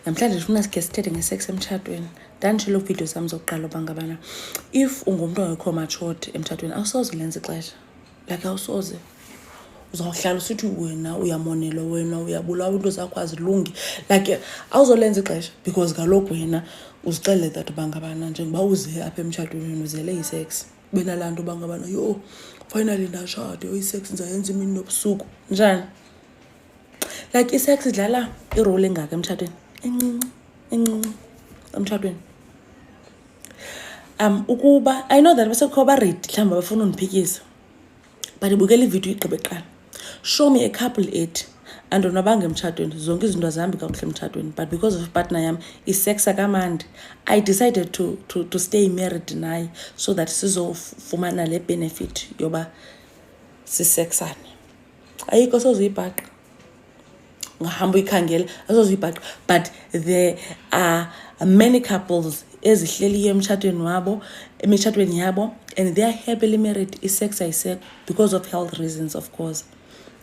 namhlanje ndifuna sikhe sithethe ngesex emtshatweni. Ndanditshilo video zam zokuqala uba ngabana if ungumntu ongekho matured emtshatweni awusoze ulenze ixesha, like awusoze. Uzawuhlala usithi wena uyamonelwa, wena uyabulawa, into zakho azilungi, like awuzolenza ixesha because kaloku wena uzixelele that uba ngabana njengoba uze apha emtshatweni uzele isex, benalaa nto uba ngabana yho finally ndatshata, isex ndizayenza imini nobusuku njani. Like isex idlala irole engaka emtshatweni? Encinci emtshatweni. Ukuba I know that basekho baredi mhlawumbi bafuna undiphikisa, but ibukela ividiyo igqibe kuqala. Show me a couple ethi andonwabanga emtshatweni, zonke izinto azihambi kakuhle emtshatweni, but because of partner yam isex akamandi, I decided to stay married naye so that sizofumana le benefit yoba sisexane. Ayikho sozuyibhaqa, ngahamba uyikhangela azozuyibhaqa. But there are many couples ezihleliyo emitshatweni yabo and they are happily married. Isex ayisekho because of health reasons, of course.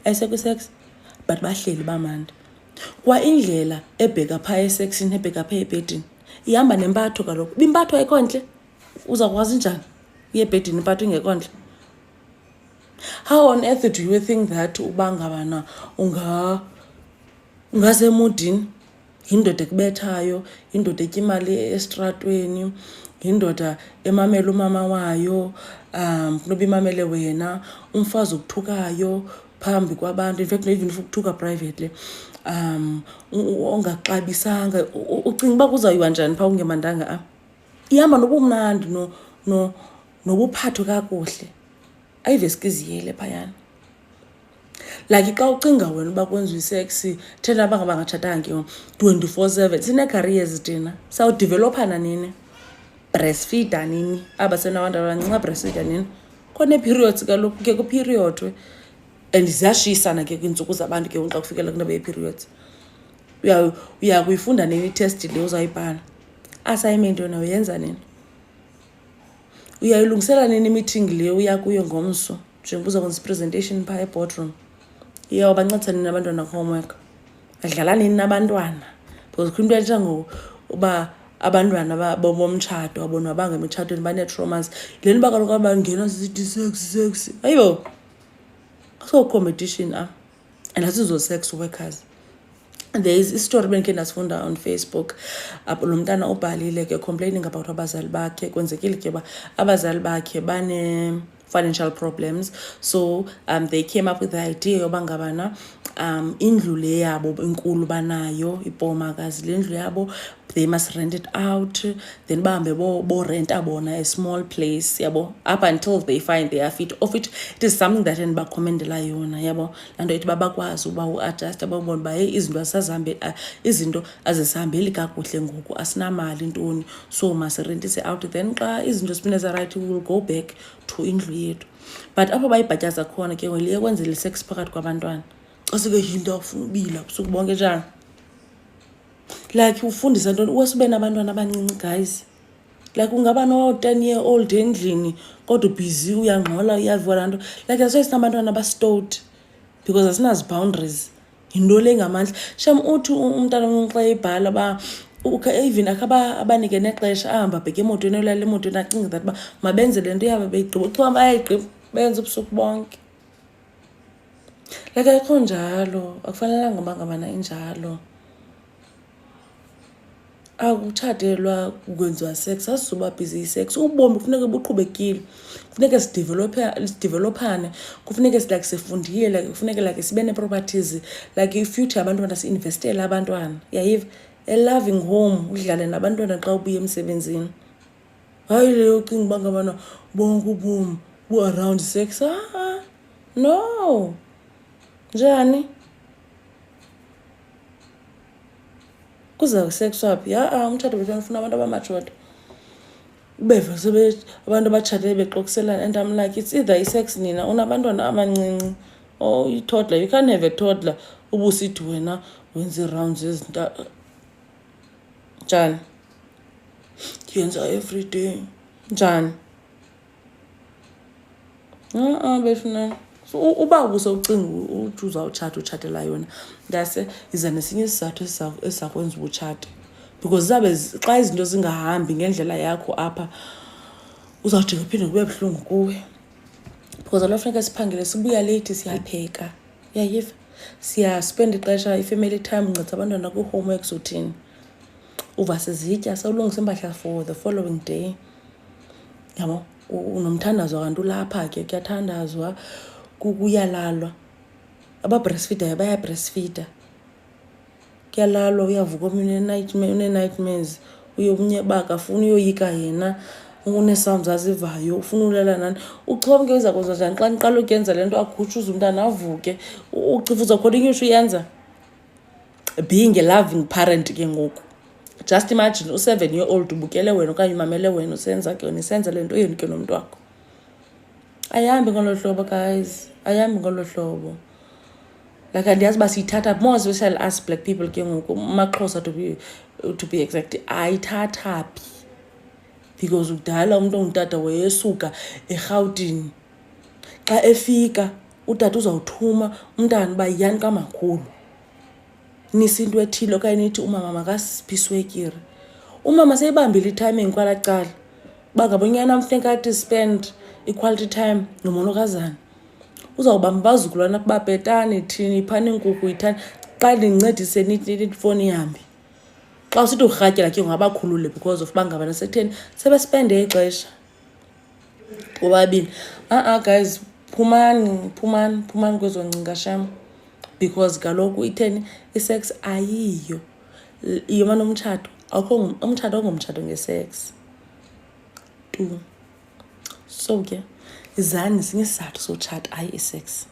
Ayisekho isex but bahleli bamandi. Kwa indlela ebheka phaa esexini ebheka phaa ebhedini ihamba nempatho kaloku. Bimpatho ayikho ntle, uzakwazi njani uye ebhedini impatho ingekho ntle? How on earth do you think that uba ngabana ungasemudini yindoda ekubethayo, yindoda etya imali estratweni, yindoda emamela umama wayo, noba imamele wena, umfazi ukuthukayo phambi kwabantu, in fact even if ukuthuka privately, ongaxabisanga, ucinga uba kuzayiwa njani phaa ungemandanga? Ihamba nobumnandi nobuphatho kakuhle, ayiveske iziyele phayana. Like xa ucinga wena uba kwenziwa isex, thena aba bangatshatanga 24/7, sine-careers thina, sawudevelopana nini? Breastfeeder nini? Aba senabantu abancinci breastfeeder nini? Khona periods kaloku ke ku-period and ziyashisana ke kwiintsuku zabantu ke xa kufikela kunto ye-periods. Uya kuyifunda nini itest le uzayibhala? Assignment yona uyenza nini? Uyayilungisela nini meeting le uya kuyo ngomso njengoba uzakwenza i-presentation phaa e-boardroom? Iyawubancedisa nini abantwana homework? Adlala nini nabantwana? Because kho into ethetha ngokuba abantwana bomtshato abonwabanga emitshatweni banee-traumas. Le nto uba kaloku abangena sisithi sex. Ayibo, so competition and asizo-sex workers. There is a story bendikhe ndasifunda on Facebook. Lo mntana ubhalile ke complaining about abazali bakhe. Kwenzekile ke ba abazali bakhe financial problems, so they came up with the idea yoba ngabana indlu le yabo inkulu banayo ipomakazi, le ndlu yabo they must rent it out, then bahambe bo renta bona a small place yabo up until they find their feet of it. It is something that endibakhomendela yona yabo, laa nto ithi babakwazi uba uadjust babone uba izinto azisihambeli kakuhle ngoku, asinamali ntoni, so masirentise out, then xa izinto ziphinda zarayithi we will go back to indlu yethu. But apho bayibhatyaza khona ke ngoliye kwenzela isex phakathi kwabantwana xa sike yinto afuna ubila busuku bonke njani. Like ufundisa ntoni uwesube nabantwana abancinci guys? Like ungaba no-10-year-old endlini kodwa busy uyangxola uyaviwa laa nto. Like that's why sinabantwana abastowed because asinazi-boundaries. Yinto le ngamandla. Shem uthi umntana omncinci xa ebhala ba even abanike nexesha ahamba abheke emotweni, olala emotweni acinge that uba mabenze le nto yabo beyigqiba. Uchuba bayayigqiba benze ubusuku bonke. Like ayikho njalo, akufanelanga uba ngabana injalo. Akutshatelwa kwenziwa sex, asizuba busy sex. Ubomi kufuneka buqhubekile, kufuneka sidevelophane, kufuneka like sifundile, like kufuneka like sibe ne-properties, like i-future abantwana si-investele abantwana. Yayiva a loving home, udlale nabantwana xa ubuya emsebenzini. Hayi leyo ucinga uba ngabana bonke ubomi bu-around sex. No, njani? Kuza sex waphi? Umtshato wethu ufuna abantu abamatshoda. Ubeva abantu abatshate bexokiselana, and I'm like, it's either isex nina unabantwana abancinci or i-toddler. You can't have a toddler ubusithi wena wenza ii-rounds ezintathu. Njani? Yenza every day. Njani? Befuna So uba usowucinga uthi uzawutshata yona, ngase iza nesinye isizathu esizakwenza ubutshate, because zabe xa izinto zingahambi ngendlela yakho apha uzawujika uphinde kube buhlungu kuwe. Because alo funeka siphangele, sibuya late, siyapheka, uyayiva, siyaspend ixesha i-family time, nceda abantwana kwi-homeworks uthini, uva sizitya, sawulungisa impahla for the following day. Yabo, unomthandazo kanti ulapha ke, kuyathandazwa, kuyalalwa. Ababreastfeedayo bayabreastfeeda, kuyalalwa, uyavuka omnye une-nightmares, omnye uba akafuni uyoyika yena, une-sounds azivayo, ufuna ulala nani. Uchonke uzakwenza njani xa niqala ukuyenza le nto, agutshuze umntana avuke, ucifuza khona inye uyenza. Being a loving parent ke ngoku, just imagine u7-year-old ubukele wena okanye umamele wena usenza le nto yenu ke nomntu wakho. Ayihambi ngolo hlobo guys, ayihambi ngolo hlobo. Like andiyazi uba siyithatha more especially us black people ke ngoku, amaXhosa to be exact, ayithatha phi. Because kudala umuntu ongutata wayesuka eRhawutini, xa efika utata uzawuthuma umntana uba yiyani kamakhulu nisa into ethile okanye nithi umama makasiphe iswekire. Umama seyibambile itiming kwala cala uba ngabonyana mfuneka athi spend equality time nomonokazana. Uzawubamba abazukulwana kuba petani thini, iphani inkukhu ithani, xa ndincedise nithi ifowuni ihambe. Xa usithi urhatyela ke ngabakhulule because of bangabana sekutheni sebespende ixesha bobabini. Guys, phumani kwezo ngcinga sham, because kaloku itheni isex ayiyo iyoma nomtshato. Umtshato ongomtshato ngesex tu. So ke izani nesinye isizathu sotshata, hayi isex.